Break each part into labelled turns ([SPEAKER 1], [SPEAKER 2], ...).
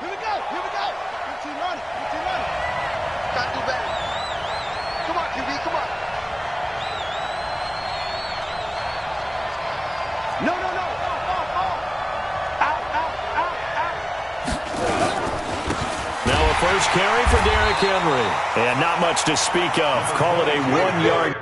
[SPEAKER 1] Here we go. 15 running.
[SPEAKER 2] Gotta do better. Come on, QB, come on. No.
[SPEAKER 3] Now a first carry for Derrick Henry. And not much to speak of. Call it a 1 yard.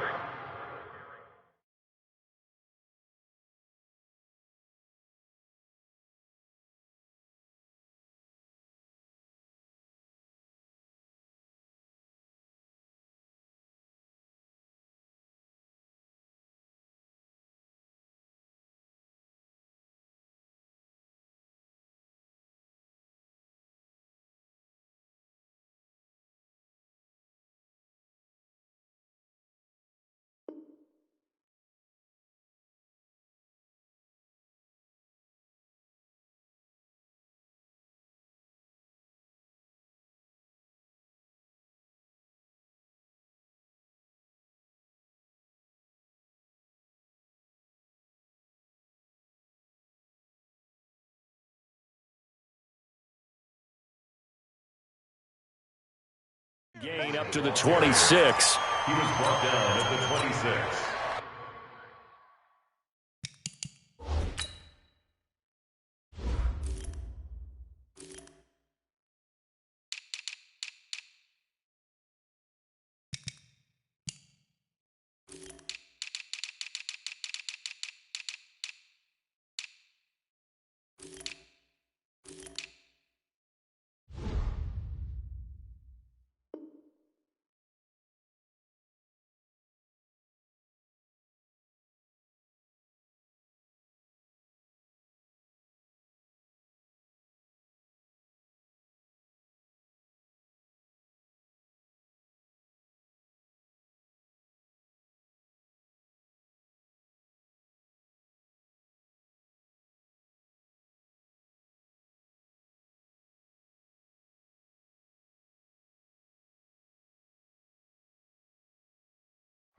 [SPEAKER 3] Gain up to the 26.
[SPEAKER 4] He was brought down at the 26.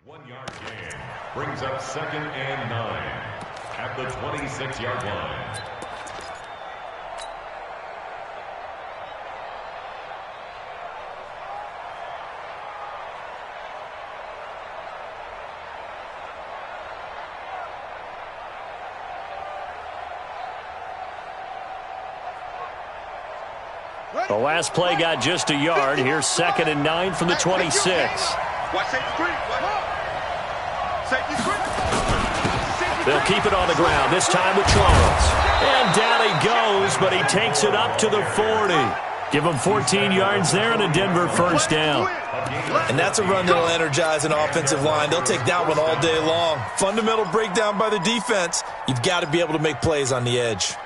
[SPEAKER 4] One yard gain brings up 2nd and 9 at the 26-yard line.
[SPEAKER 3] The last play got just a yard. Here's 2nd and 9 from the 26.
[SPEAKER 2] Watch safety screen. Safety screen.
[SPEAKER 3] They'll keep it on the ground, this time with Charles. And down he goes, but he takes it up to the 40. Give him 14 yards there and a Denver first down.
[SPEAKER 5] And that's a run that'll energize an offensive line. They'll take that one all day long. Fundamental breakdown by the defense. You've got to be able to make plays on the edge.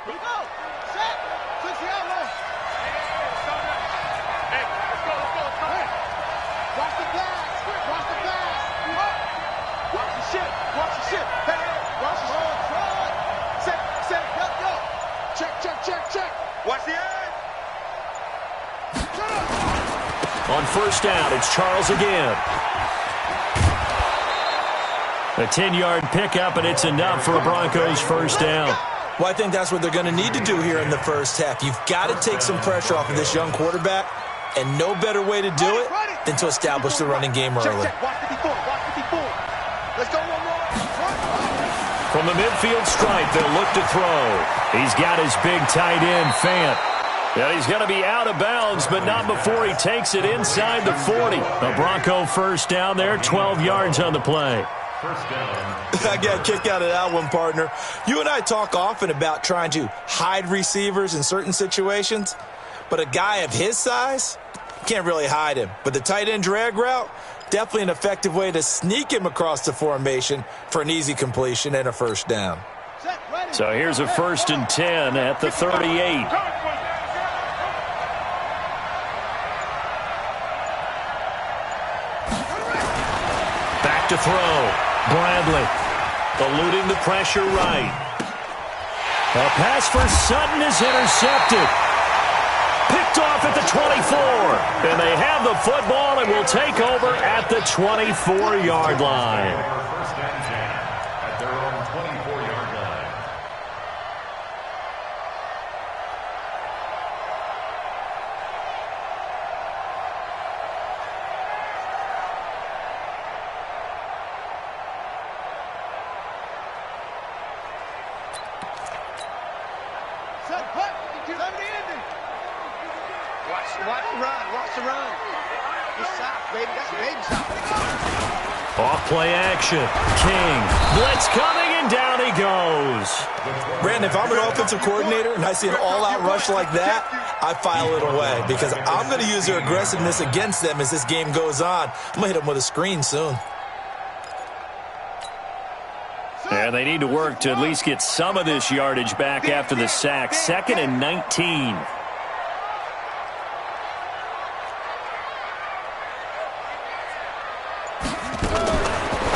[SPEAKER 3] On first down, it's Charles again. A 10-yard pickup, and it's enough for a Broncos first down.
[SPEAKER 5] Well, I think that's what they're going to need to do here in the first half. You've got to take some pressure off of this young quarterback, and no better way to do it than to establish the running game early.
[SPEAKER 3] From the midfield stripe, they'll look to throw. He's got his big tight end, Fant. Yeah, he's going to be out of bounds, but not before he takes it inside the 40. A Bronco first down there, 12 yards on the play.
[SPEAKER 4] First down.
[SPEAKER 5] I got a kick out of that one, partner. You and I talk often about trying to hide receivers in certain situations, but a guy of his size, can't really hide him. But the tight end drag route, definitely an effective way to sneak him across the formation for an easy completion and a first down.
[SPEAKER 3] So here's a 1st and 10 at the 38. Back to throw. Bradley eluding the pressure right. A pass for Sutton is intercepted. Picked off at the 24. And they have the football and will take over at the 24-yard line.
[SPEAKER 4] First and 10 at their own 24-yard line.
[SPEAKER 2] Watch the run. Watch the run. Good stop, baby. That's a baby stop.
[SPEAKER 3] Off play action. King. Blitz coming, and down he goes.
[SPEAKER 5] Brandon, if I'm an offensive coordinator and I see an all-out rush like that, I file it away because I'm going to use their aggressiveness against them as this game goes on. I'm going to hit them with a screen soon.
[SPEAKER 3] And they need to work to at least get some of this yardage back after the sack. 2nd and 19.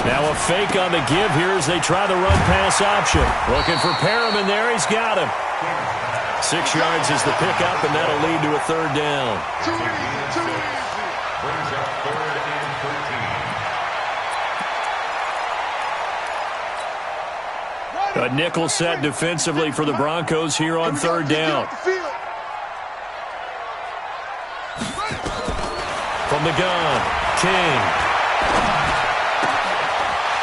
[SPEAKER 3] Now a fake on the give here as they try the run-pass option. Looking for Perriman there. He's got him. 6 yards is the pickup, and that'll lead to a 3rd down.
[SPEAKER 4] Brings up 3rd and 13.
[SPEAKER 3] A nickel set defensively for the Broncos here on 3rd down. From the gun, King.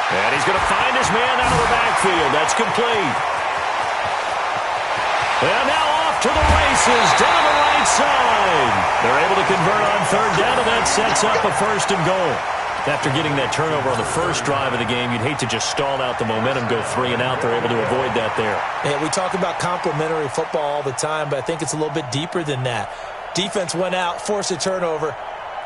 [SPEAKER 3] And he's going to find his man out of the backfield. That's complete. And now off to the races down the right side. They're able to convert on 3rd down, and that sets up a 1st and goal. After getting that turnover on the first drive of the game, you'd hate to just stall out the momentum, go 3 and out. They're able to avoid that there.
[SPEAKER 5] Yeah, we talk about complementary football all the time, but I think it's a little bit deeper than that. Defense went out, forced a turnover,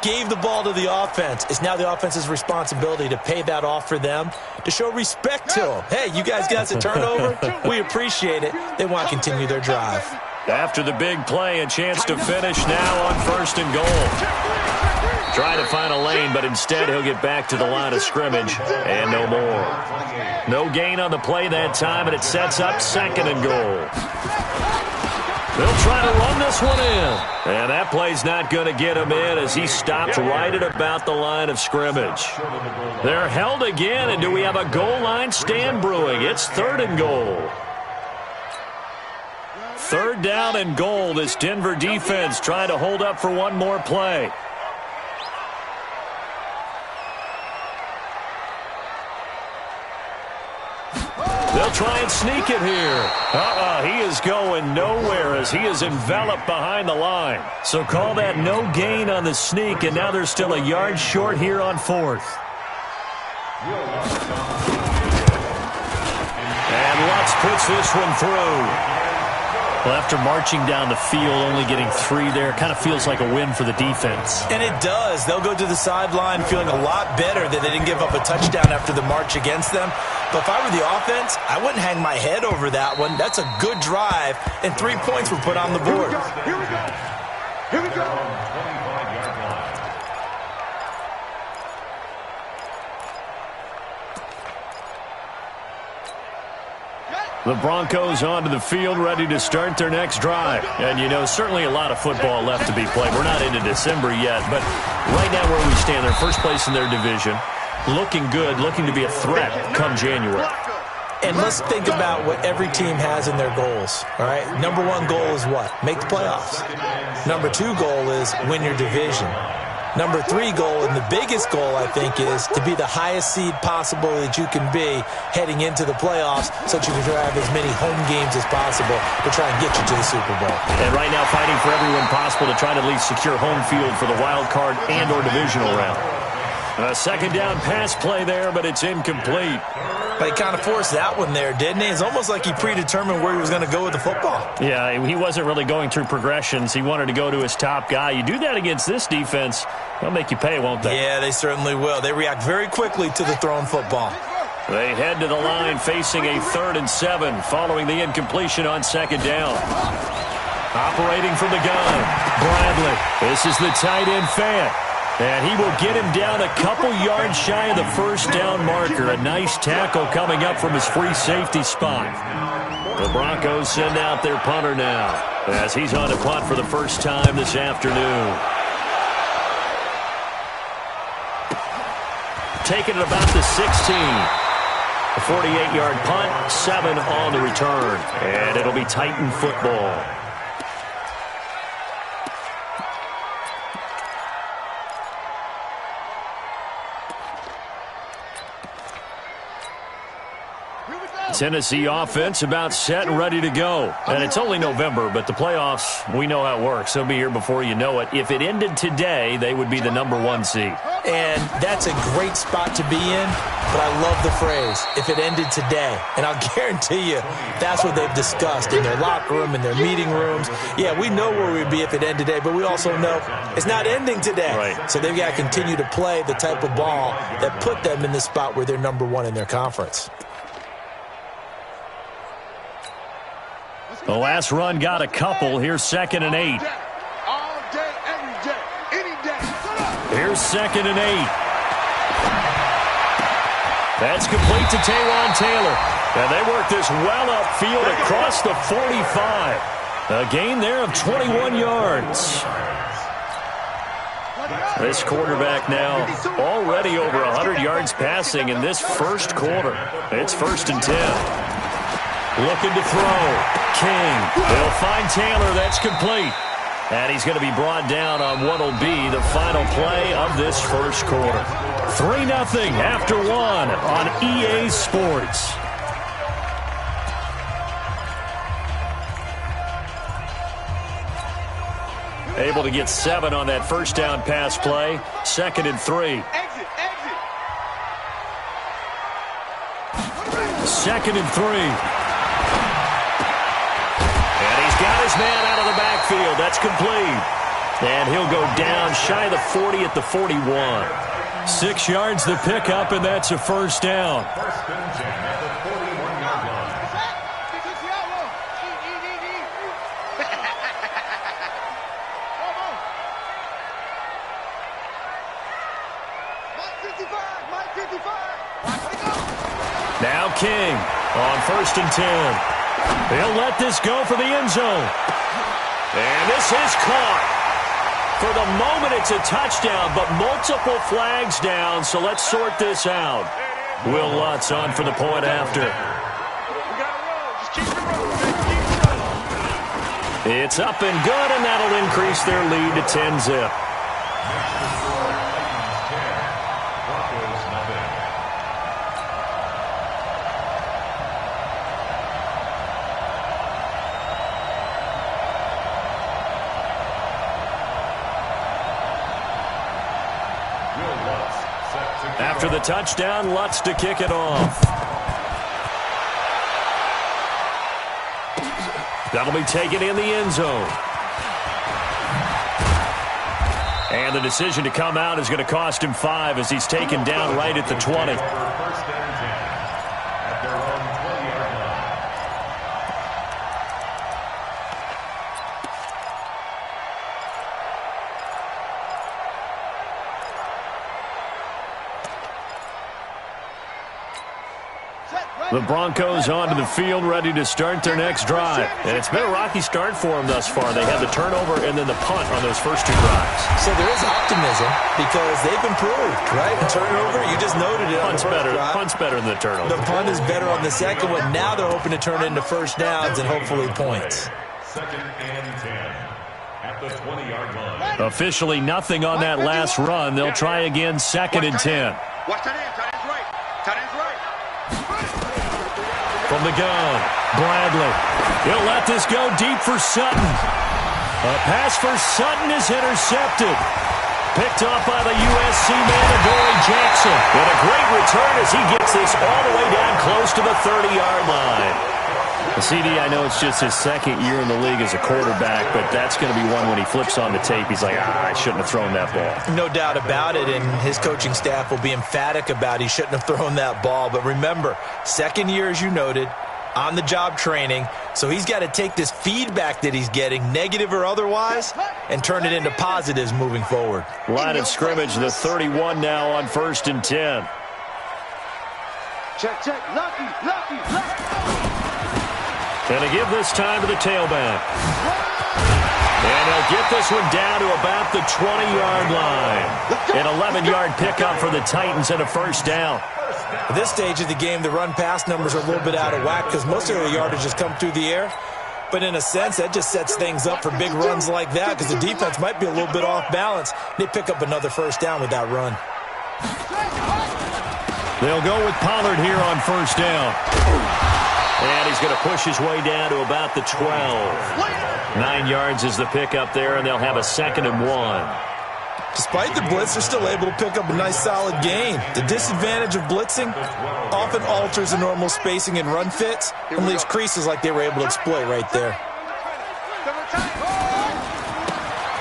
[SPEAKER 5] gave the ball to the offense. It's now the offense's responsibility to pay that off for them, to show respect to them. Hey, you guys got us a turnover. We appreciate it. They want to continue their drive.
[SPEAKER 3] After the big play, a chance to finish now on 1st and goal. Try to find a lane, but instead he'll get back to the line of scrimmage and no more. No gain on the play that time, and it sets up 2nd and goal. They'll try to run this one in. And that play's not going to get him in as he stopped right at about the line of scrimmage. They're held again, and do we have a goal line stand brewing? It's 3rd and goal. 3rd down and goal. This Denver defense trying to hold up for one more play. They'll try and sneak it here. He is going nowhere as he is enveloped behind the line. So call that no gain on the sneak, and now they're still a yard short here on 4th. And Lutz puts this one through. Well, after marching down the field, only getting 3 there, kind of feels like a win for the defense.
[SPEAKER 5] And it does. They'll go to the sideline feeling a lot better that they didn't give up a touchdown after the march against them. But if I were the offense, I wouldn't hang my head over that one. That's a good drive, and 3 points were put on the board.
[SPEAKER 2] Here we go. Here we go.
[SPEAKER 3] The Broncos onto the field, ready to start their next drive. And, you know, certainly a lot of football left to be played. We're not into December yet, but right now where we stand, they're first place in their division. Looking good, looking to be a threat come January.
[SPEAKER 5] And let's think about what every team has in their goals, all right? Number 1 goal is what? Make the playoffs. Number 2 goal is win your division. Number 3 goal, and the biggest goal, I think, is to be the highest seed possible that you can be heading into the playoffs so that you can have as many home games as possible to try and get you to the Super Bowl.
[SPEAKER 3] And right now fighting for everyone possible to try to at least secure home field for the wild card and or divisional round. A 2nd down pass play there, but it's incomplete.
[SPEAKER 5] But he kind of forced that one there, didn't he? It's almost like he predetermined where he was going to go with the football.
[SPEAKER 3] Yeah, he wasn't really going through progressions. He wanted to go to his top guy. You do that against this defense, they'll make you pay, won't they?
[SPEAKER 5] Yeah, they certainly will. They react very quickly to the thrown football.
[SPEAKER 3] They head to the line facing a 3rd and 7 following the incompletion on 2nd down. Operating from the gun, Bradley. This is the tight end Fant. And he will get him down a couple yards shy of the 1st down marker. A nice tackle coming up from his free safety spot. The Broncos send out their punter now as he's on a punt for the first time this afternoon. Taking it about the 16. A 48-yard punt, 7 on the return. And it'll be Titan football. Tennessee offense about set and ready to go. And it's only November, but the playoffs, we know how it works. They'll be here before you know it. If it ended today, they would be the #1 seed.
[SPEAKER 5] And that's a great spot to be in, but I love the phrase, if it ended today. And I'll guarantee you that's what they've discussed in their locker room, in their meeting rooms. Yeah, we know where we'd be if it ended today, but we also know it's not ending today.
[SPEAKER 3] Right.
[SPEAKER 5] So they've got to continue to play the type of ball that put them in the spot where they're #1 in their conference.
[SPEAKER 3] The last run got a couple. Here's 2nd and 8.
[SPEAKER 1] All day, every day, any day.
[SPEAKER 3] Here's 2nd and 8. That's complete to Taywan Taylor. And they work this well upfield across the 45. A gain there of 21 yards. This quarterback now already over 100 yards passing in this first quarter. It's 1st and 10. Looking to throw. King. They'll find Taylor. That's complete. And he's going to be brought down on what will be the final play of this first quarter. 3-0 after 1 on EA Sports. Able to get 7 on that first down pass play. 2nd and 3.
[SPEAKER 1] Exit, exit.
[SPEAKER 3] 2nd and 3. And he's got his man out of the backfield. That's complete. And he'll go down shy of the 40 at the 41. 6 yards the pickup, and that's a first down.
[SPEAKER 4] First and 10 at the 41-yard line.
[SPEAKER 3] Now King on 1st and 10. They'll let this go for the end zone. And this is caught. For the moment, it's a touchdown, but multiple flags down, so let's sort this out. Will Lutz on for the point after. It's up and good, and that'll increase their lead to 10-zip. After the touchdown, Lutz to kick it off. That'll be taken in the end zone. And the decision to come out is going to cost him 5 as he's taken down right at the 20.
[SPEAKER 4] First and 10 at their own 20-yard line.
[SPEAKER 3] The Broncos onto the field, ready to start their next drive. And it's been a rocky start for them thus far. They had the turnover and then the punt on those first 2 drives.
[SPEAKER 5] So there is optimism because they've improved, right? The turnover, you just noted it.
[SPEAKER 3] Punt's better than the turnover.
[SPEAKER 5] The punt is better on the second one. Now they're hoping to turn it into first downs and hopefully points.
[SPEAKER 4] 2nd and 10 at the 20-yard line.
[SPEAKER 3] Officially nothing on that last run. They'll try again 2nd and 10.
[SPEAKER 2] Watch tight end. Tight end's right. Tight end's right.
[SPEAKER 3] From the gun, Bradley. He'll let this go deep for Sutton. A pass for Sutton is intercepted. Picked off by the USC man, Adoree Jackson. And a great return as he gets this all the way down close to the 30-yard line. The CD, I know it's just his 2nd year in the league as a quarterback, but that's going to be one when he flips on the tape, he's like, I shouldn't have thrown that ball.
[SPEAKER 5] No doubt about it, and his coaching staff will be emphatic about he shouldn't have thrown that ball. But remember, 2nd year, as you noted, on-the-job training, so he's got to take this feedback that he's getting, negative or otherwise, and turn it into positives moving forward.
[SPEAKER 3] Line of scrimmage, the 31 now on 1st and 10.
[SPEAKER 1] Check, check. Lucky, lucky, lucky.
[SPEAKER 3] And to give this time to the tailback. And they'll get this one down to about the 20-yard line. An 11-yard pickup for the Titans and a first down.
[SPEAKER 5] At this stage of the game, the run-pass numbers are a little bit out of whack because most of the yardage has come through the air. But in a sense, that just sets things up for big runs like that because the defense might be a little bit off balance. They pick up another first down with that run.
[SPEAKER 3] They'll go with Pollard here on first down. And he's going to push his way down to about the 12. 9 yards is the pickup there, and they'll have a 2nd and 1.
[SPEAKER 5] Despite the blitz, they're still able to pick up a nice, solid gain. The disadvantage of blitzing often alters the normal spacing and run fits and leaves creases like they were able to exploit right there.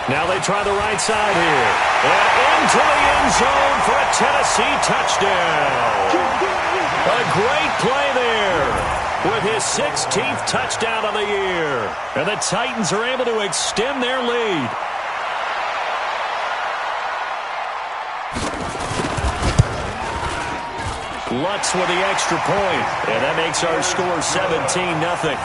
[SPEAKER 3] Now they try the right side here. And into the end zone for a Tennessee touchdown. A great play there with his 16th touchdown of the year. And the Titans are able to extend their lead. Lutz with the extra point, and that makes our score 17-0.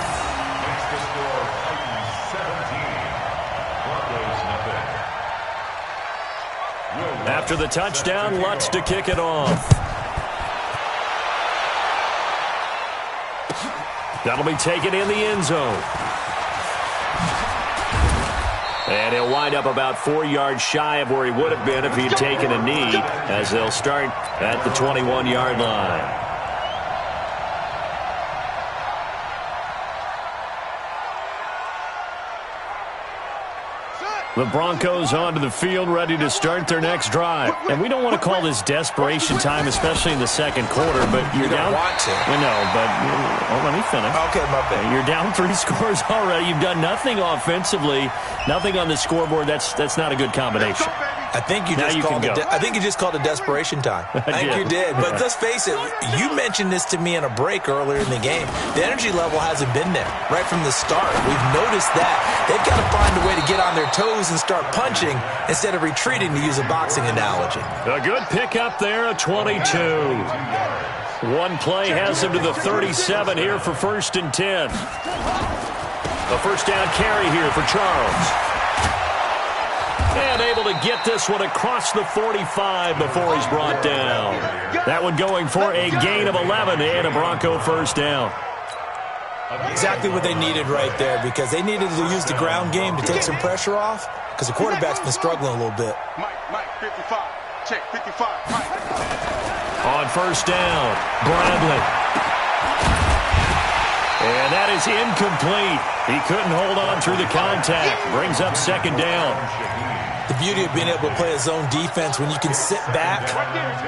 [SPEAKER 3] After the touchdown, Lutz to kick it off. That'll be taken in the end zone. And he'll wind up about 4 yards shy of where he would have been if he'd taken a knee, as they'll start at the 21-yard line. The Broncos onto the field, ready to start their next drive. And we don't want to call this desperation time, especially in the second quarter, but you're down.
[SPEAKER 5] You don't want to.
[SPEAKER 3] I know, but let me finish.
[SPEAKER 5] Okay, my bad.
[SPEAKER 3] You're down 3 scores already. You've done nothing offensively, nothing on the scoreboard. That's not a good combination.
[SPEAKER 5] I think you just called it desperation time. I think you did. But let's face it, you mentioned this to me in a break earlier in the game. The energy level hasn't been there right from the start. We've noticed that. They've got to find a way to get on their toes and start punching instead of retreating, to use a boxing analogy.
[SPEAKER 3] A good pickup there, a 22. One play has him to the 37 here for 1st and 10. A first down carry here for Charles. And able to get this one across the 45 before he's brought down. That one going for a gain of 11 and a Bronco first down.
[SPEAKER 5] Exactly what they needed right there, because they needed to use the ground game to take some pressure off, because the quarterback's been struggling a little bit.
[SPEAKER 1] Mike, 55. Check, 55. Mike.
[SPEAKER 3] On first down, Bradley. And that is incomplete. He couldn't hold on through the contact. Brings up 2nd down.
[SPEAKER 5] The beauty of being able to play a zone defense, when you can sit back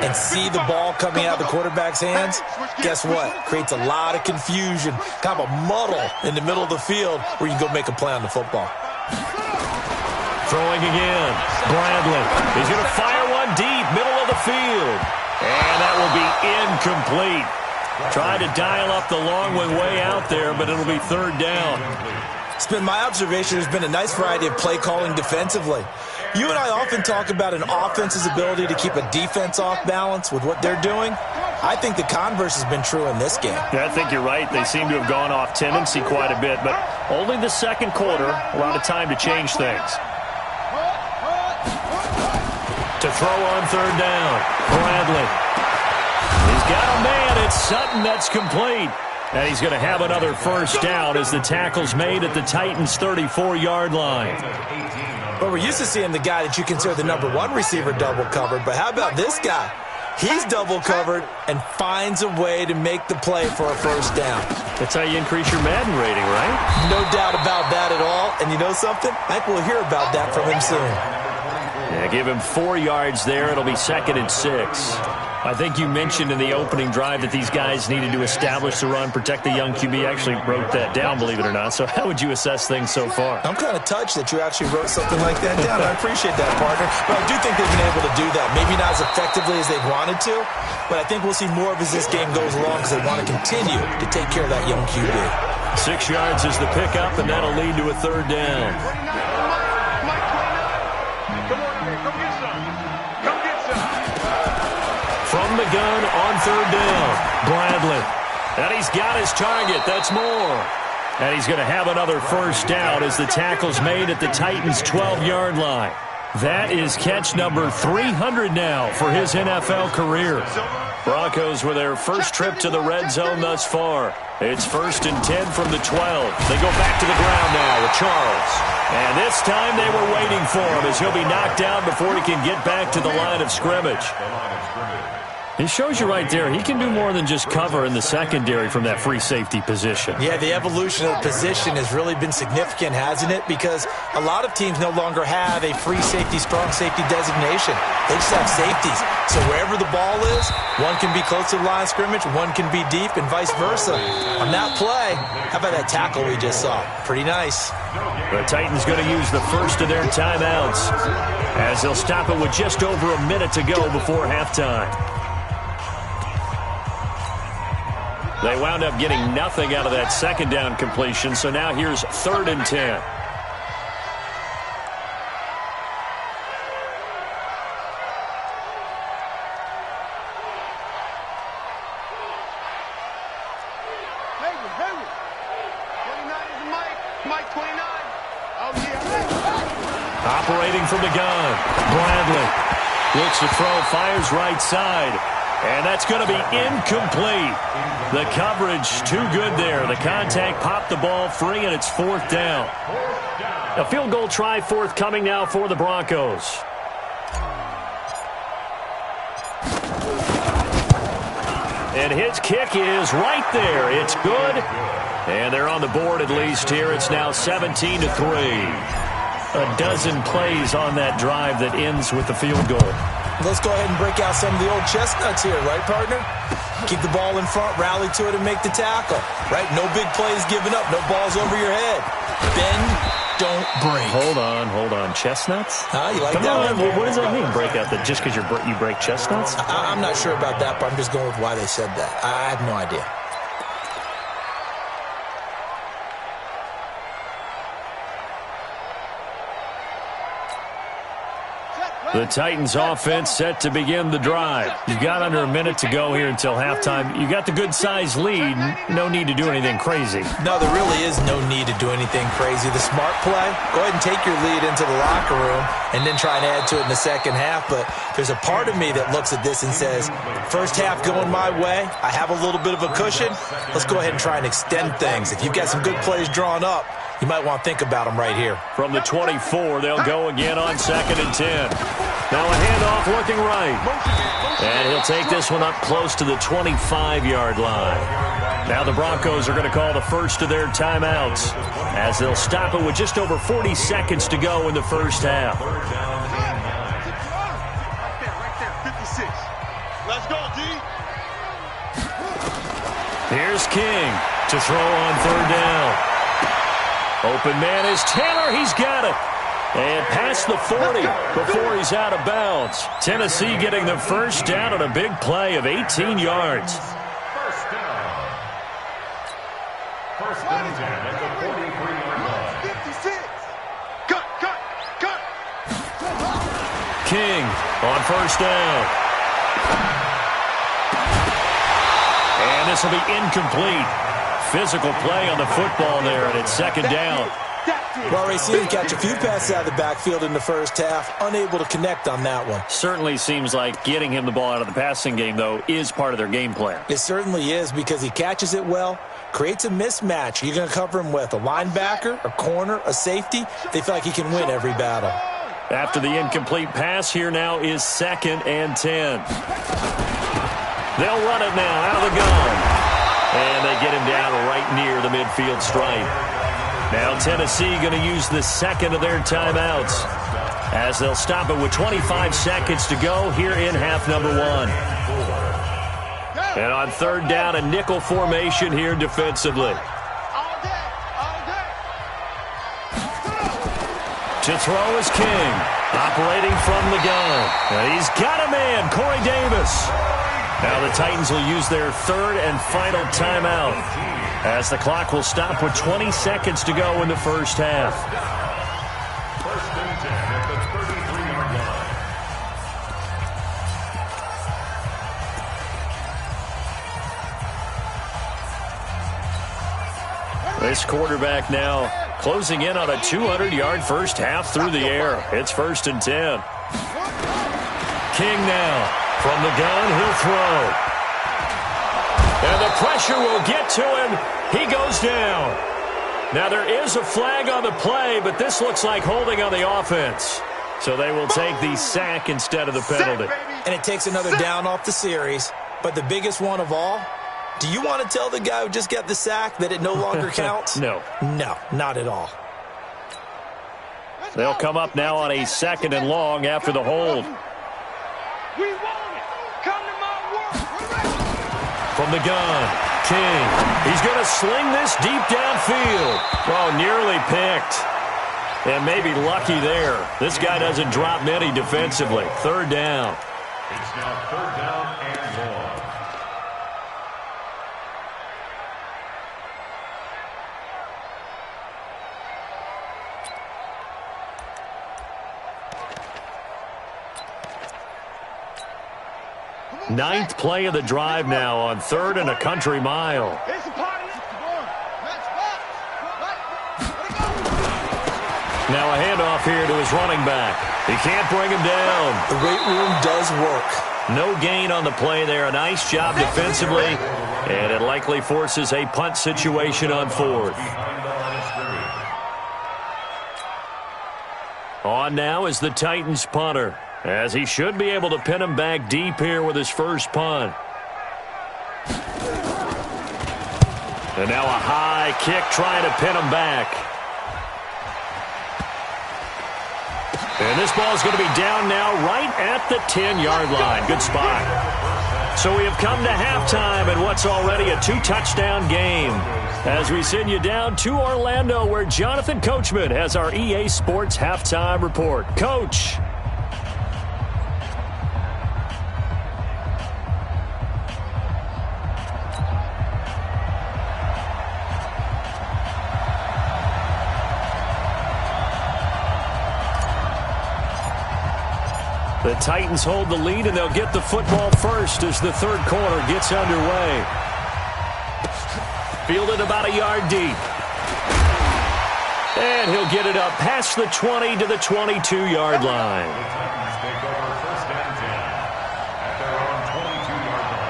[SPEAKER 5] and see the ball coming out of the quarterback's hands, guess what? Creates a lot of confusion, kind of a muddle in the middle of the field where you can go make a play on the football.
[SPEAKER 3] Throwing again, Bradley. He's going to fire one deep, middle of the field. And that will be incomplete. Trying to dial up the long one way out there, but it'll be 3rd down.
[SPEAKER 5] It's been my observation there's been a nice variety of play calling defensively. You and I often talk about an offense's ability to keep a defense off balance with what they're doing. I think the converse has been true in this game.
[SPEAKER 3] Yeah, I think you're right. They seem to have gone off tendency quite a bit, but only the second quarter, a lot of time to change things. To throw on 3rd down, Bradley. He's got a man. It's Sutton that's complete. And he's going to have another first down as the tackle's made at the Titans' 34-yard line.
[SPEAKER 5] But we're used to seeing the guy that you consider the #1 receiver double covered. But how about this guy? He's double covered and finds a way to make the play for a first down.
[SPEAKER 3] That's how you increase your Madden rating, right?
[SPEAKER 5] No doubt about that at all. And you know something? I think we'll hear about that from him soon.
[SPEAKER 3] Yeah, give him 4 yards there. It'll be 2nd and 6. I think you mentioned in the opening drive that these guys needed to establish the run, protect the young QB. Actually wrote that down, believe it or not. So how would you assess things so far?
[SPEAKER 5] I'm kind of touched that you actually wrote something like that down. I appreciate that, partner. But I do think they've been able to do that. Maybe not as effectively as they've wanted to, but I think we'll see more of as this game goes along because they want to continue to take care of that young QB.
[SPEAKER 3] 6 yards is the pickup, and that'll lead to a 3rd down. From the gun on 3rd down, Bradley. And he's got his target. That's more. And he's going to have another first down as the tackle's made at the Titans' 12-yard line. That is catch number 300 now for his NFL career. Broncos with their first trip to the red zone thus far. It's 1st and 10 from the 12. They go back to the ground now with Charles. And this time they were waiting for him as he'll be knocked down before he can get back to the line of scrimmage. It shows you right there, he can do more than just cover in the secondary from that free safety position.
[SPEAKER 5] Yeah, the evolution of the position has really been significant, hasn't it? Because a lot of teams no longer have a free safety, strong safety designation. They just have safeties. So wherever the ball is, one can be close to the line of scrimmage, one can be deep, and vice versa. On that play, how about that tackle we just saw? Pretty nice.
[SPEAKER 3] The Titans going to use the first of their timeouts as they'll stop it with just over a minute to go before halftime. They wound up getting nothing out of that second down completion, so now here's 3rd and 10.
[SPEAKER 1] Mike 29. Oh, yeah.
[SPEAKER 3] Operating from the gun, Bradley looks to throw, fires right side. And that's going to be incomplete. The coverage too good there. The contact popped the ball free, and it's 4th down. A field goal try forthcoming now for the Broncos. And his kick is right there. It's good. And they're on the board at least here. It's now 17-3. A dozen plays on that drive that ends with the field goal.
[SPEAKER 5] Let's go ahead and break out some of the old chestnuts here, right, partner? Keep the ball in front, rally to it, and make the tackle, right? No big plays given up, no balls over your head. Bend, don't break.
[SPEAKER 3] Hold on. Chestnuts?
[SPEAKER 5] You like
[SPEAKER 3] Come
[SPEAKER 5] that
[SPEAKER 3] on,
[SPEAKER 5] one?
[SPEAKER 3] what does that mean, break out? That just because you break chestnuts?
[SPEAKER 5] I'm not sure about that, but I'm just going with why they said that. I have no idea.
[SPEAKER 3] The Titans offense set to begin the drive. You've got under a minute to go here until halftime. You got the good-sized lead. No need to do anything crazy.
[SPEAKER 5] No, there really is no need to do anything crazy. The smart play, go ahead and take your lead into the locker room and then try and add to it in the second half. But there's a part of me that looks at this and says, first half going my way, I have a little bit of a cushion. Let's go ahead and try and extend things. If you've got some good plays drawn up, you might want to think about them right here.
[SPEAKER 3] From the 24, they'll go again on 2nd and 10. Now a handoff looking right. And he'll take this one up close to the 25-yard line. Now the Broncos are going to call the first of their timeouts as they'll stop it with just over 40 seconds to go in the first half.
[SPEAKER 1] Right there, 56. Let's go, D.
[SPEAKER 3] Here's King to throw on 3rd down. Open man is Taylor. He's got it. And past the 40 before he's out of bounds. Tennessee getting the first down on a big play of 18 yards.
[SPEAKER 4] First down. First and 10 at the 43-yard line.
[SPEAKER 1] 56. Cut.
[SPEAKER 3] King on first down. And this will be incomplete. Physical play on the football there, and it's 2nd down.
[SPEAKER 5] Well, Racine catch a few passes out of the backfield in the first half, unable to connect on that one.
[SPEAKER 3] Certainly seems like getting him the ball out of the passing game, though, is part of their game plan.
[SPEAKER 5] It certainly is because he catches it well, creates a mismatch. You're going to cover him with a linebacker, a corner, a safety. They feel like he can win every battle.
[SPEAKER 3] After the incomplete pass, here now is 2nd and 10. They'll run it now out of the gun. And they get him down right near the midfield stripe. Now Tennessee going to use the second of their timeouts as they'll stop it with 25 seconds to go here in half number 1. And on 3rd down, a nickel formation here defensively. To throw is King, operating from the gun. And he's got a man, Corey Davis. Now the Titans will use their 3rd and final timeout as the clock will stop with 20 seconds to go in the first half.
[SPEAKER 4] First and 10 at the 33-yard line.
[SPEAKER 3] This quarterback now closing in on a 200-yard first half through the air. It's 1st and 10. King now. From the gun, he'll throw. And the pressure will get to him. He goes down. Now, there is a flag on the play, but this looks like holding on the offense. So they will take the sack instead of the penalty.
[SPEAKER 1] Sack, baby.
[SPEAKER 5] and it takes another down off the series. But the biggest one of all, do you want to tell the guy who just got the sack that it no longer counts?
[SPEAKER 3] No.
[SPEAKER 5] No, not at all.
[SPEAKER 3] They'll come up now on a 2nd and long after the hold.
[SPEAKER 1] We want it. Come to my work.
[SPEAKER 3] From the gun, King. He's going to sling this deep downfield. Oh, nearly picked. And maybe lucky there. This guy doesn't drop many defensively. 3rd down.
[SPEAKER 4] It's now 3rd down and long.
[SPEAKER 3] Ninth play of the drive now on 3rd and a country mile.
[SPEAKER 1] It's a party.
[SPEAKER 3] Now a handoff here to his running back. He can't bring him down.
[SPEAKER 5] The weight room does work.
[SPEAKER 3] No gain on the play there. A nice job defensively. And it likely forces a punt situation on 4th. On now is the Titans punter, as he should be able to pin him back deep here with his first punt. And now a high kick trying to pin him back. And this ball is going to be down now right at the 10-yard line. Good spot. So we have come to halftime in what's already a 2-touchdown game, as we send you down to Orlando, where Jonathan Coachman has our EA Sports halftime report. Coach. The Titans hold the lead, and they'll get the football first as the 3rd quarter gets underway. Fielded about a yard deep. And he'll get it up past the 20 to the 22-yard line.
[SPEAKER 4] The Titans take over 1st and 10 at their own 22-yard line.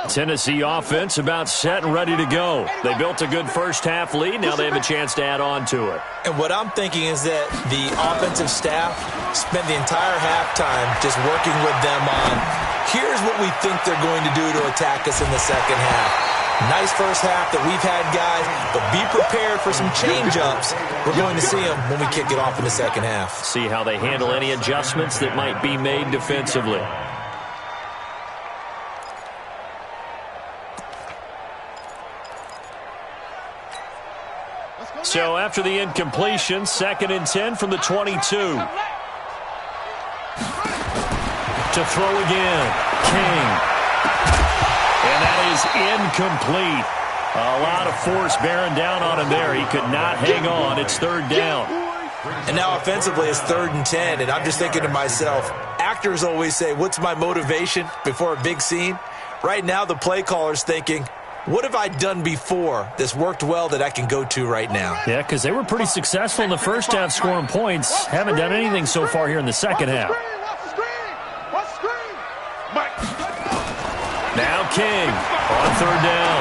[SPEAKER 3] Tennessee offense about set and ready to go. They built a good first-half lead. Now they have a chance to add on to it.
[SPEAKER 5] And what I'm thinking is that the offensive staff spent the entire halftime just working with them on, here's what we think they're going to do to attack us in the second half. Nice first half that we've had, guys, but be prepared for some change-ups. We're going to see them when we kick it off in the second half.
[SPEAKER 3] See how they handle any adjustments that might be made defensively. So after the incompletion, 2nd and 10 from the 22. To throw again, King. And that is incomplete. A lot of force bearing down on him there. He could not hang on. It's 3rd down.
[SPEAKER 5] And now offensively it's 3rd and 10, and I'm just thinking to myself, actors always say, what's my motivation before a big scene? Right now the play caller's thinking, what have I done before that's worked well that I can go to right now?
[SPEAKER 3] Yeah, because they were pretty successful in the first half scoring points. Haven't done anything so far here in the second half. Now King on 3rd down.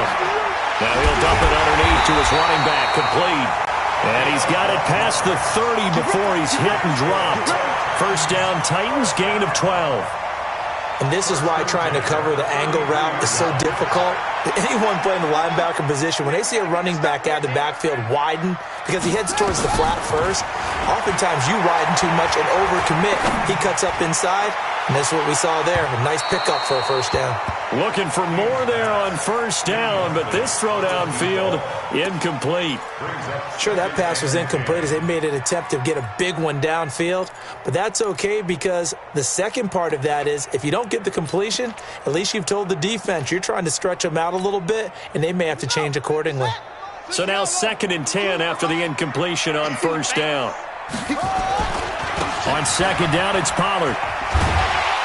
[SPEAKER 3] Now he'll dump it underneath to his running back, complete. And he's got it past the 30 before he's hit and dropped. First down, Titans, gain of 12.
[SPEAKER 5] And this is why trying to cover the angle route is so difficult. Anyone playing the linebacker position, when they see a running back out of the backfield widen, because he heads towards the flat first, oftentimes you widen too much and overcommit. He cuts up inside, and that's what we saw there. A nice pickup for a first down.
[SPEAKER 3] Looking for more there on first down, but this throw downfield, incomplete.
[SPEAKER 5] Sure, that pass was incomplete as they made an attempt to get a big one downfield, but that's okay because the second part of that is if you don't get the completion, at least you've told the defense you're trying to stretch them out a little bit, and they may have to change accordingly.
[SPEAKER 3] So now 2nd and 10 after the incompletion on first down. On 2nd down, it's Pollard.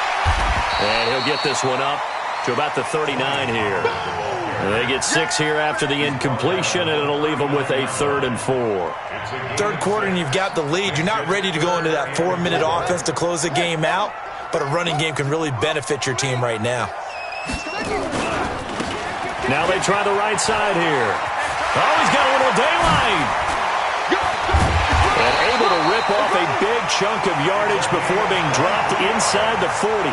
[SPEAKER 3] And he's got it past the 30 before he's hit and dropped. First down, Titans, gain of 12. And this is why trying to cover the angle route is so difficult. Anyone playing the linebacker position, when they see a running back out of the backfield widen, because he heads towards the flat first, oftentimes you widen too much and overcommit. He cuts up inside, and that's what we saw there. A nice pickup for a first down.
[SPEAKER 5] All right,
[SPEAKER 3] And he'll get this one up to about the 39 here. And they get 6 here after the incompletion, and it'll leave them with a 3rd and 4.
[SPEAKER 5] Third quarter, and you've got the lead. You're not ready to go into that 4-minute offense to close the game out, but a running game can really benefit your team right now.
[SPEAKER 3] Now they try the right side here. Oh, he's got a little daylight. And able to rip off a big chunk of yardage before being dropped inside the 40.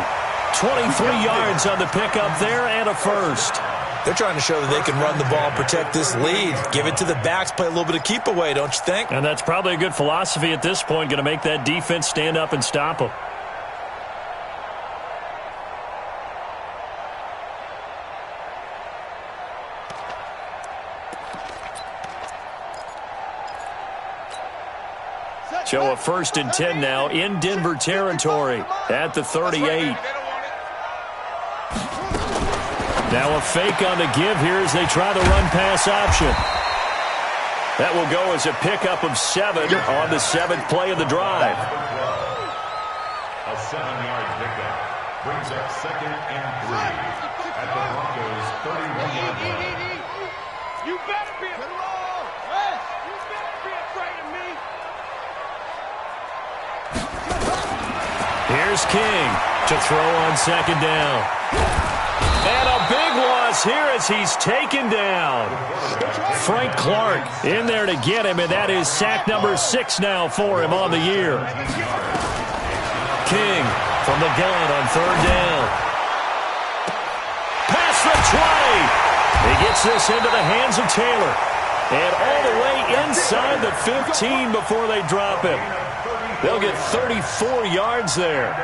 [SPEAKER 3] 23 yards on the pickup there and a first.
[SPEAKER 5] They're trying to show that they can run the ball and protect this lead. Give it to the backs, play a little bit of keep away, don't you think?
[SPEAKER 3] And that's probably a good philosophy at this point, going to make that defense stand up and stop them. So a 1st and 10 now in Denver territory at the 38. Now a fake on the give here as they try the run-pass option. That will go as a pickup of 7 on the 7th play of the drive.
[SPEAKER 4] A 7-yard pickup brings up 2nd and 3 at the Broncos' 31-yard line.
[SPEAKER 1] You better be afraid of me.
[SPEAKER 3] Here's King to throw on 2nd down. And a big loss here as he's taken down. Frank Clark in there to get him, and that is sack number 6 now for him on the year. King from the gun on 3rd down. Past the 20. He gets this into the hands of Taylor. And all the way inside the 15 before they drop him. They'll get 34 yards there.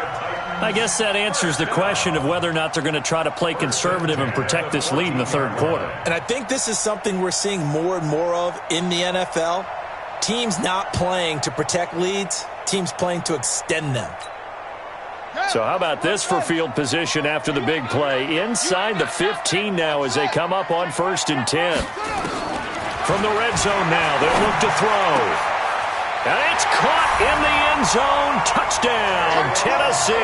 [SPEAKER 3] I guess that answers the question of whether or not they're going to try to play conservative and protect this lead in the 3rd quarter.
[SPEAKER 5] And I think this is something we're seeing more and more of in the NFL. Teams not playing to protect leads, teams playing to extend them.
[SPEAKER 3] So how about this for field position after the big play? Inside the 15 now as they come up on 1st and 10. From the red zone now, they'll look to throw. And it's caught in the end zone. Touchdown, Tennessee.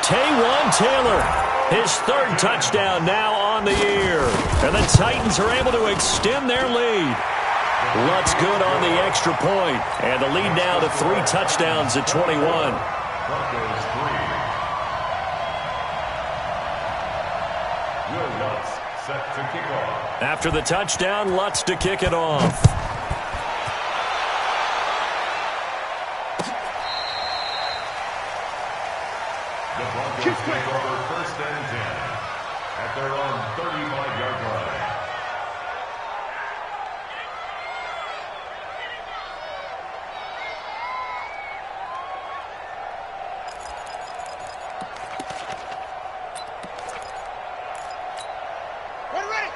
[SPEAKER 3] Taywan Taylor, his 3rd touchdown now on the year. And the Titans are able to extend their lead. Lutz good on the extra point. And the lead now to 3 touchdowns at 21.
[SPEAKER 4] Broncos 3. Will Lutz set to kick off.
[SPEAKER 3] After the touchdown, Lutz to kick it off.
[SPEAKER 4] The Broncos take over 1st and 10 at their own 35-yard line.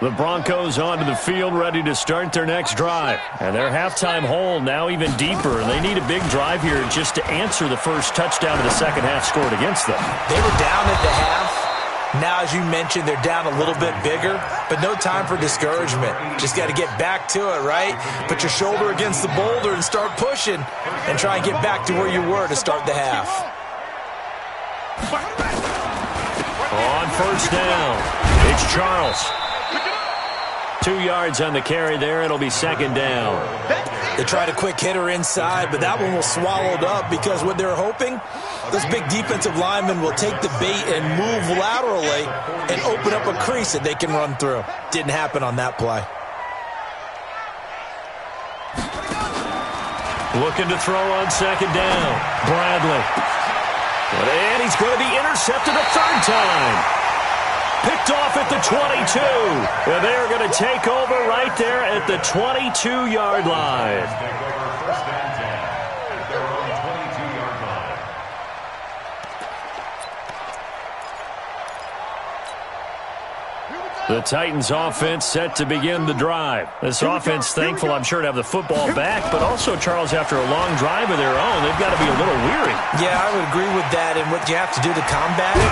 [SPEAKER 3] The Broncos onto the field ready to start their next drive. And their halftime hole now even deeper. And they need a big drive here just to answer the first touchdown of the second half scored against them.
[SPEAKER 5] They were down at the half. Now, as you mentioned, they're down a little bit bigger, but no time for discouragement. Just got to get back to it, right? Put your shoulder against the boulder and start pushing and try and get back to where you were to start the half.
[SPEAKER 3] On 1st down, it's Charles. 2 yards on the carry there. It'll be 2nd down.
[SPEAKER 5] They tried a quick hitter inside, but that one was swallowed up because what they're hoping, those big defensive linemen will take the bait and move laterally and open up a crease that they can run through. Didn't happen on that play.
[SPEAKER 3] Looking to throw on 2nd down. Bradley. And he's going to be intercepted a 3rd time. Picked off at the 22. And they're going to take over right there at the 22-yard line.
[SPEAKER 4] Take over 1st and 10 at their own 22-yard line.
[SPEAKER 3] The Titans offense set to begin the drive. This offense thankful, I'm sure, to have the football back, but also, Charles, after a long drive of their own, they've got to be a little weary.
[SPEAKER 5] Yeah, I would agree with that, and what you have to do to combat it,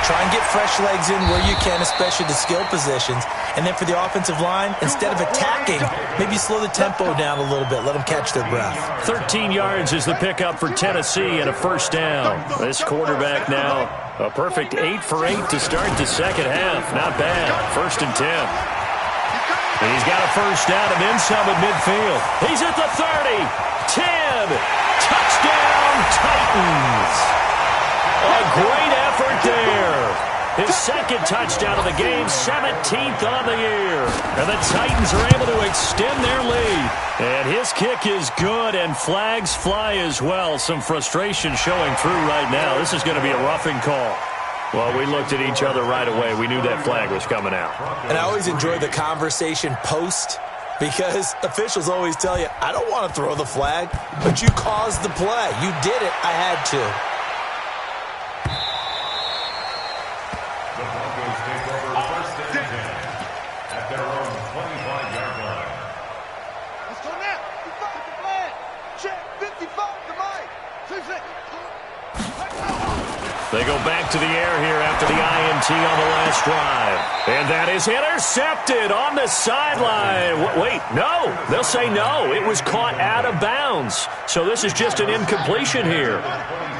[SPEAKER 5] Try and get fresh legs in where you can, especially the skill positions. And then for the offensive line, instead of attacking, maybe slow the tempo down a little bit. Let them catch their breath.
[SPEAKER 3] 13 yards is the pickup for Tennessee and a first down. This quarterback now, a perfect 8 for 8 to start the second half. Not bad. 1st and 10. He's got a first down and then some at midfield. He's at the 30. 10. Touchdown, Titans. A great effort there. His second touchdown of the game, 17th on the year. And the Titans are able to extend their lead. And his kick is good, and flags fly as well. Some frustration showing through right now. This is going to be a roughing call. Well, we looked at each other right away. We knew that flag was coming out.
[SPEAKER 5] And I always enjoy the conversation post, because officials always tell you, I don't want to throw the flag, but you caused the play. You did it. I had to.
[SPEAKER 4] The Broncos take over 1st and 10 at their own 25-yard line.
[SPEAKER 1] Let's go now. 55 the flag. Check. 55 the mic. 6-6.
[SPEAKER 3] They go back to the air here after the INT on the last drive. And that is intercepted on the sideline. Wait, no. They'll say no. It was caught out of bounds. So this is just an incompletion here.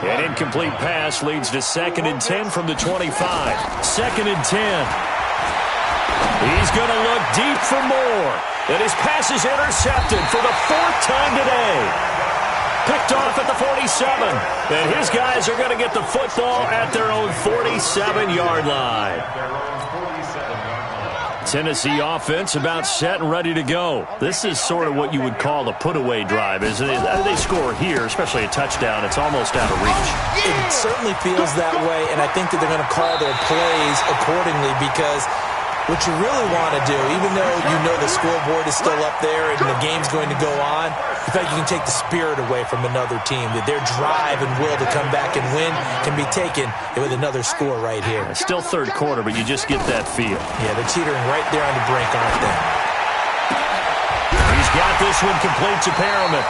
[SPEAKER 3] An incomplete pass leads to 2nd and 10 from the 25. 2nd and 10. He's going to look deep for more. And his pass is intercepted for the 4th time today. Picked off at the 47. And his guys are going to get the football at their own 47-yard line. Tennessee offense about set and ready to go. This is sort of what you would call a put-away drive, isn't it? They score here, especially a touchdown. It's almost out of reach.
[SPEAKER 5] It certainly feels that way, and I think that they're going to call their plays accordingly, because what you really want to do, even though you know the scoreboard is still up there and the game's going to go on, in fact, you can take the spirit away from another team, that their drive and will to come back and win can be taken with another score right here.
[SPEAKER 3] It's still 3rd quarter, but you just get that feel.
[SPEAKER 5] Yeah, they're teetering right there on the brink, aren't they?
[SPEAKER 3] He's got this one complete to Perriman.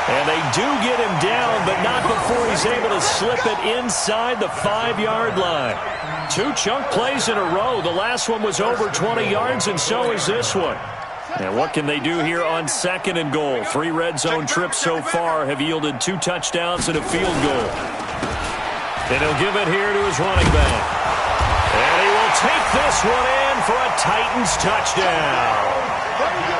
[SPEAKER 3] And they do get him down, but not before he's able to slip it inside the 5-yard line. 2 chunk plays in a row. The last one was over 20 yards, and so is this one. And what can they do here on 2nd and goal? 3 red zone trips so far have yielded 2 touchdowns and a field goal. And he'll give it here to his running back. And he will take this one in for a Titans touchdown.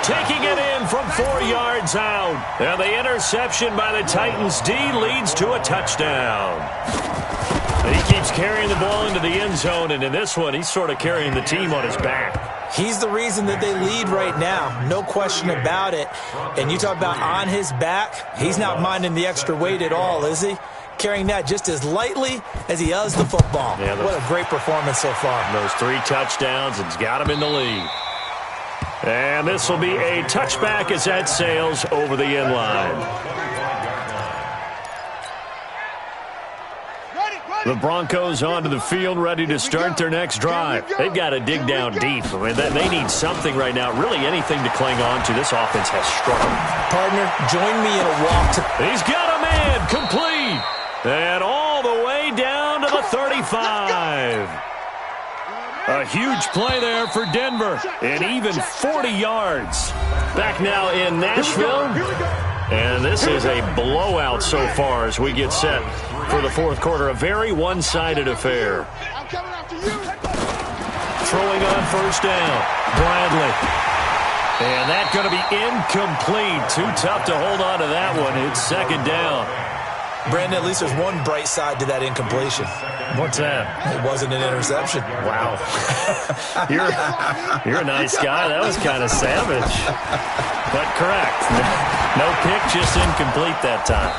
[SPEAKER 3] Taking it in from 4 yards out. And the interception by the Titans D leads to a touchdown. And he keeps carrying the ball into the end zone, and in this one, he's sort of carrying the team on his back.
[SPEAKER 5] He's the reason that they lead right now. No question about it. And you talk about on his back, he's not minding the extra weight at all, is he? Carrying that just as lightly as he does the football.
[SPEAKER 3] Yeah,
[SPEAKER 5] what a great performance so far.
[SPEAKER 3] Those 3 touchdowns, it's got him in the lead. And this will be a touchback as that sails over the end line. The Broncos onto the field, ready to start their next drive. They've got to dig down deep. I mean, they need something right now, really anything to cling on to. This offense has struggled.
[SPEAKER 5] Partner, join me in a walk to...
[SPEAKER 3] He's got a man, complete. And all the way down to the 35. A huge play there for Denver, and even 40 yards. Back now in Nashville, and this is a blowout so far as we get set for the 4th quarter. A very one-sided affair. Throwing on 1st down, Bradley. And that's going to be incomplete. Too tough to hold on to that one. It's 2nd down.
[SPEAKER 5] Brandon, at least there's one bright side to that incompletion.
[SPEAKER 3] What's that?
[SPEAKER 5] It wasn't an interception.
[SPEAKER 3] Wow. You're a nice guy. That was kind of savage. But correct. No pick, just incomplete that time.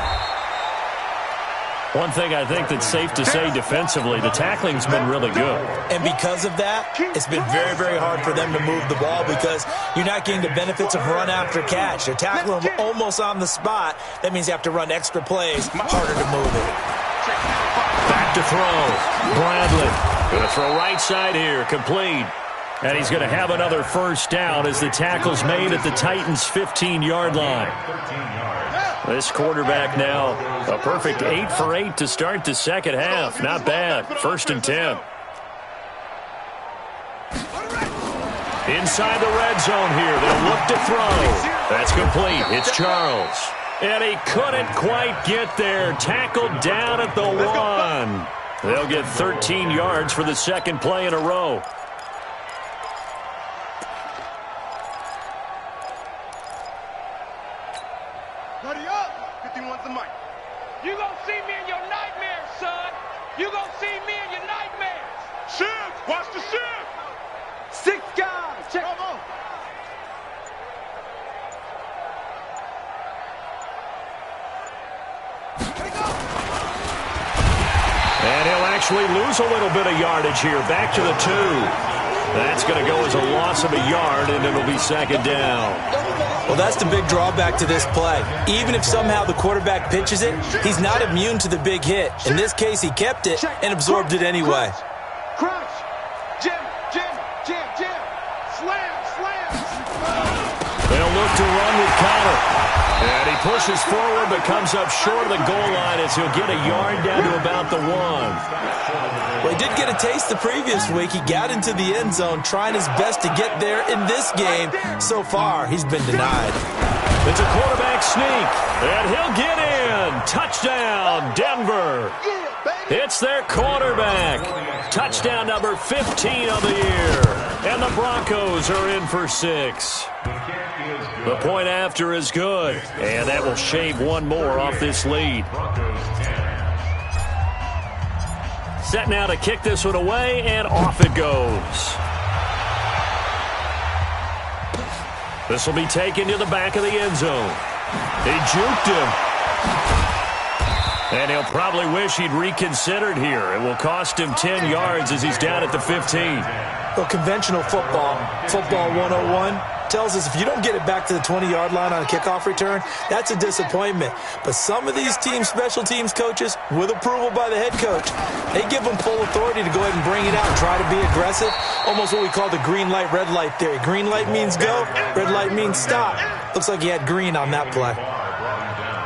[SPEAKER 3] One thing I think that's safe to say defensively, the tackling's been really good.
[SPEAKER 5] And because of that, it's been very, very hard for them to move the ball, because you're not getting the benefits of run after catch. They're tackling them almost on the spot. That means you have to run extra plays, harder to move it.
[SPEAKER 3] Back to throw. Bradley going to throw right side here, complete. And he's going to have another first down as the tackle's made at the Titans' 15-yard line. This quarterback now, a perfect 8 for 8 to start the second half. Not bad. 1st and 10. Inside the red zone here. They'll look to throw. That's complete. It's Charles. And he couldn't quite get there. Tackled down at the 1. They'll get 13 yards for the second play in a row.
[SPEAKER 1] Buddy up. 51's the mic. You gonna see me in your nightmares, son. You gonna see me in your nightmares. Shift. Watch the shift. 6 guys. Check. Come on.
[SPEAKER 3] And he'll actually lose a little bit of yardage here. Back to the 2. That's going to go as a loss of a yard, and it'll be second down.
[SPEAKER 5] Well, that's the big drawback to this play. Even if somehow the quarterback pitches it, he's not immune to the big hit. In this case, he kept it and absorbed it anyway.
[SPEAKER 1] Crouch. Jam. Slam.
[SPEAKER 3] They'll look to run with Connor. And he pushes forward but comes up short of the goal line as he'll get a yard down to about the 1.
[SPEAKER 5] Well, he did get a taste the previous week. He got into the end zone trying his best to get there in this game. So far, he's been denied.
[SPEAKER 3] It's a quarterback sneak, and he'll get in. Touchdown, Denver. It's their quarterback. Touchdown number 15 of the year. And the Broncos are in for 6. The point after is good, and that will shave one more off this lead. Set now to kick this one away, and off it goes. This will be taken to the back of the end zone. He juked him. And he'll probably wish he'd reconsidered here. It will cost him 10 yards as he's down at the 15.
[SPEAKER 5] Well, conventional football 101, tells us if you don't get it back to the 20-yard line on a kickoff return, that's a disappointment. But some of these special teams coaches, with approval by the head coach, they give them full authority to go ahead and bring it out and try to be aggressive. Almost what we call the green light, red light theory. Green light means go, red light means stop. Looks like he had green on that play.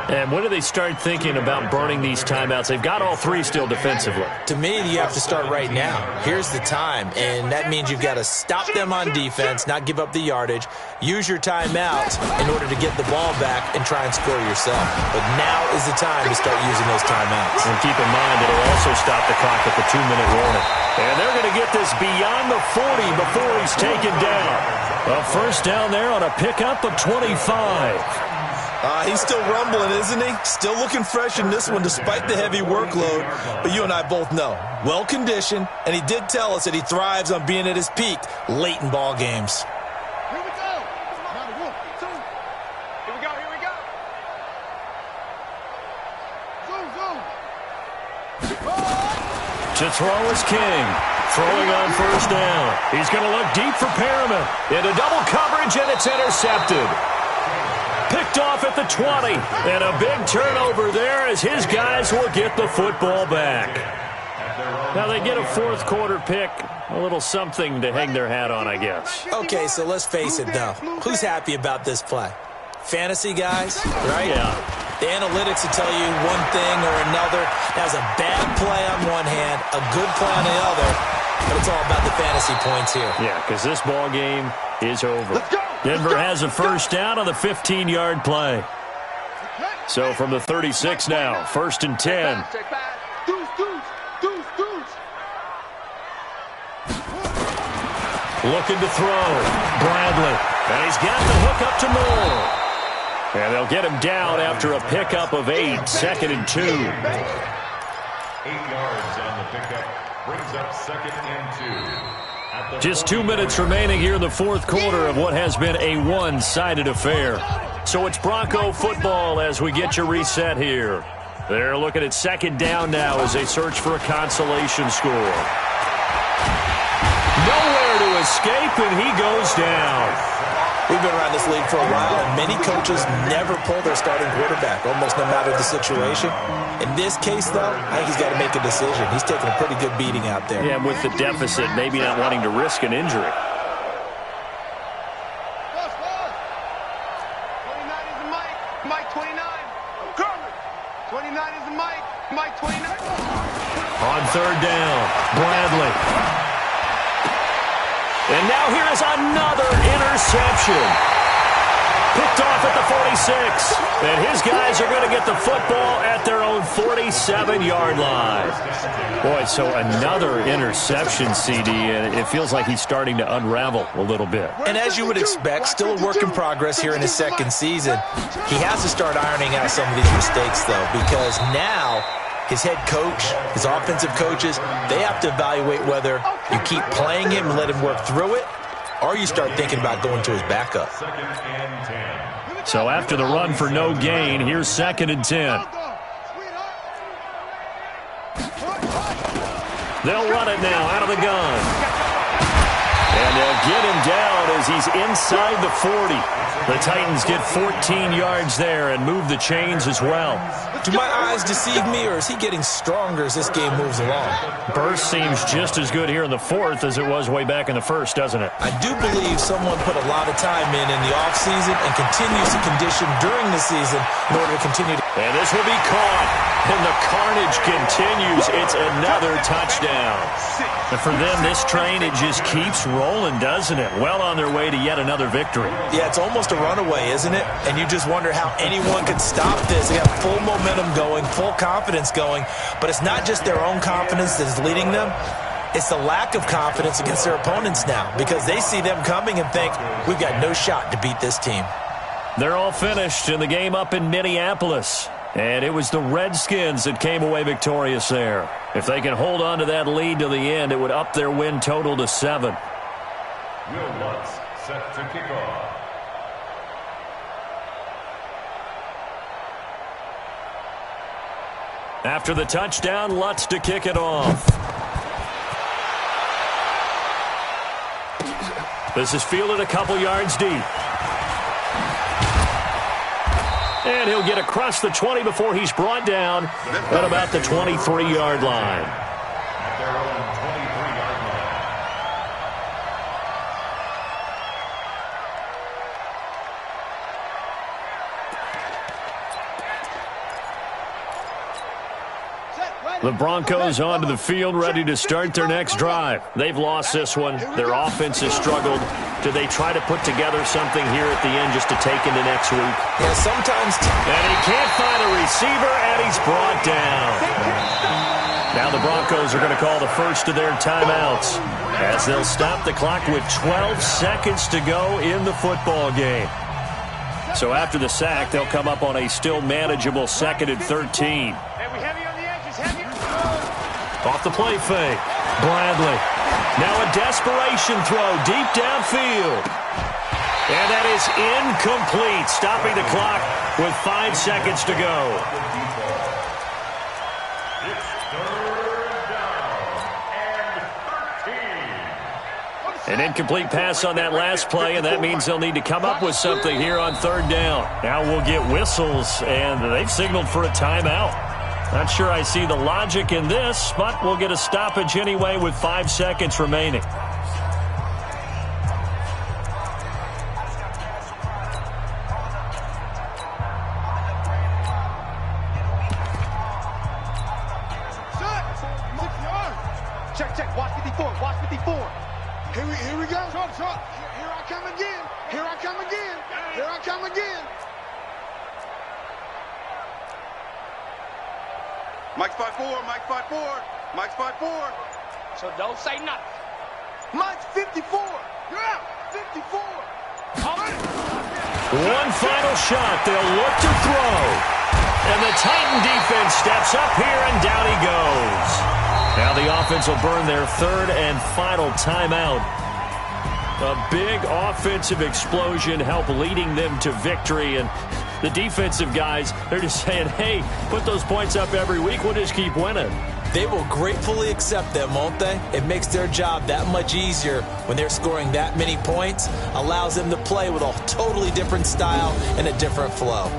[SPEAKER 3] And when do they start thinking about burning these timeouts? They've got all 3 still defensively.
[SPEAKER 5] To me, you have to start right now. Here's the time, and that means you've got to stop them on defense, not give up the yardage, use your timeouts in order to get the ball back and try and score yourself. But now is the time to start using those timeouts.
[SPEAKER 3] And keep in mind, it'll also stop the clock at the 2-minute warning. And they're going to get this beyond the 40 before he's taken down. A first down there on a pickup of 25.
[SPEAKER 5] He's still rumbling, isn't he? Still looking fresh in this one despite the heavy workload. But you and I both know, well-conditioned, and he did tell us that he thrives on being at his peak late in ball games.
[SPEAKER 1] Here we go. Here we go. Zoom.
[SPEAKER 3] To throw is King. Throwing on first down. He's going to look deep for Perriman. Into double coverage, and it's intercepted. Picked off at the 20, and a big turnover there as his guys will get the football back. Now they get a fourth quarter pick, a little something to hang their hat on, I guess.
[SPEAKER 5] Okay, so let's face it, though. Who's happy about this play? Fantasy guys, right?
[SPEAKER 3] Yeah.
[SPEAKER 5] The analytics will tell you one thing or another. That was a bad play on one hand, a good play on the other, but it's all about the fantasy points here.
[SPEAKER 3] Yeah, because this ball game is over.
[SPEAKER 1] Let's go.
[SPEAKER 3] Denver has a first down on the 15-yard play. So from the 36 now, 1st and 10. Looking to throw. Bradley. And he's got the hook up to Moore. And they'll get him down after a pickup of 8, 2nd and 2.
[SPEAKER 4] 8 yards on the pickup. Brings up 2nd and 2.
[SPEAKER 3] Just 2 minutes remaining here in the fourth quarter of what has been a one-sided affair. So it's Bronco football as we get you reset here. They're looking at 2nd down now as they search for a consolation score. Nowhere to escape, and he goes down.
[SPEAKER 5] We've been around this league for a while, and many coaches never pull their starting quarterback, almost no matter the situation. In this case, though, I think he's got to make a decision. He's taking a pretty good beating out there.
[SPEAKER 3] Yeah, with the deficit, maybe not wanting to risk an injury.
[SPEAKER 1] 29 is the mic. Mike 29.
[SPEAKER 3] On third down, Bradley. And now here is another interception. Picked off at the 46. And his guys are going to get the football at their own 47-yard line. Boy, so another interception, CD, and it feels like he's starting to unravel a little bit.
[SPEAKER 5] And as you would expect, still a work in progress here in his second season. He has to start ironing out some of these mistakes, though, because now his head coach, his offensive coaches, they have to evaluate whether you keep playing him and let him work through it, or you start thinking about going to his backup.
[SPEAKER 3] So after the run for no gain, here's 2nd and 10. They'll run it now out of the gun. And they'll get him down as he's inside the 40. The Titans get 14 yards there and move the chains as well.
[SPEAKER 5] Do my eyes deceive me, or is he getting stronger as this game moves along?
[SPEAKER 3] Burst seems just as good here in the 4th as it was way back in the 1st, doesn't it?
[SPEAKER 5] I do believe someone put a lot of time in the offseason and continues to condition during the season in order to continue to...
[SPEAKER 3] And this will be caught. And the carnage continues. It's another touchdown. And for them, this train, it just keeps rolling, doesn't it? Well on their way to yet another victory.
[SPEAKER 5] Yeah, it's almost a runaway, isn't it? And you just wonder how anyone could stop this. They have full momentum going, full confidence going. But it's not just their own confidence that's leading them. It's the lack of confidence against their opponents now, because they see them coming and think, we've got no shot to beat this team.
[SPEAKER 3] They're all finished in the game up in Minneapolis. And it was the Redskins that came away victorious there. If they can hold on to that lead to the end, it would up their win total to 7.
[SPEAKER 4] Will Lutz set to kick off.
[SPEAKER 3] After the touchdown, Lutz to kick it off. This is fielded a couple yards deep. And he'll get across the 20 before he's brought down at about the 23-yard line.
[SPEAKER 4] At their own 23-yard line.
[SPEAKER 3] The Broncos onto the field, ready to start their next drive. They've lost this one. Their offense has struggled. Do they try to put together something here at the end just to take into next week?
[SPEAKER 5] Yeah, sometimes.
[SPEAKER 3] And he can't find a receiver, and he's brought down. Now the Broncos are going to call the first of their timeouts as they'll stop the clock with 12 seconds to go in the football game. So after the sack, they'll come up on a still manageable 2nd and 13. Off the play fake. Bradley. Now a desperation throw deep downfield. And that is incomplete, stopping the clock with 5 seconds to go.
[SPEAKER 4] It's 3rd down and 13.
[SPEAKER 3] An incomplete pass on that last play, and that means they'll need to come up with something here on 3rd down. Now we'll get whistles, and they've signaled for a timeout. Not sure I see the logic in this, but we'll get a stoppage anyway with 5 seconds remaining.
[SPEAKER 1] Check. Watch 54. Watch 54. Here we go. Short. Here I come again. Here I come again. Here I come again.
[SPEAKER 2] Mike's 5'4", Mike's 5'4", Mike's 5'4".
[SPEAKER 1] So don't say nothing.
[SPEAKER 2] Mike's 54.
[SPEAKER 1] Yeah, 54.
[SPEAKER 3] One final shot. They'll look to throw. And the Titan defense steps up here, and down he goes. Now the offense will burn their 3rd and final timeout. A big offensive explosion help leading them to victory, and the defensive guys, they're just saying, hey, put those points up every week. We'll just keep winning.
[SPEAKER 5] They will gratefully accept them, won't they? It makes their job that much easier when they're scoring that many points. Allows them to play with a totally different style and a different flow.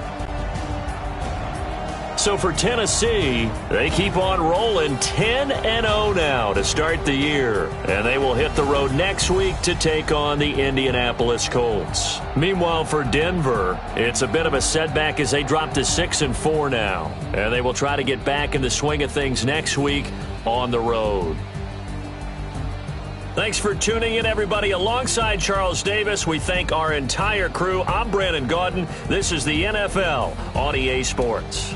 [SPEAKER 3] So for Tennessee, they keep on rolling 10-0 now to start the year. And they will hit the road next week to take on the Indianapolis Colts. Meanwhile, for Denver, it's a bit of a setback as they drop to 6-4 now. And they will try to get back in the swing of things next week on the road. Thanks for tuning in, everybody. Alongside Charles Davis, we thank our entire crew. I'm Brandon Gaudin. This is the NFL on EA Sports.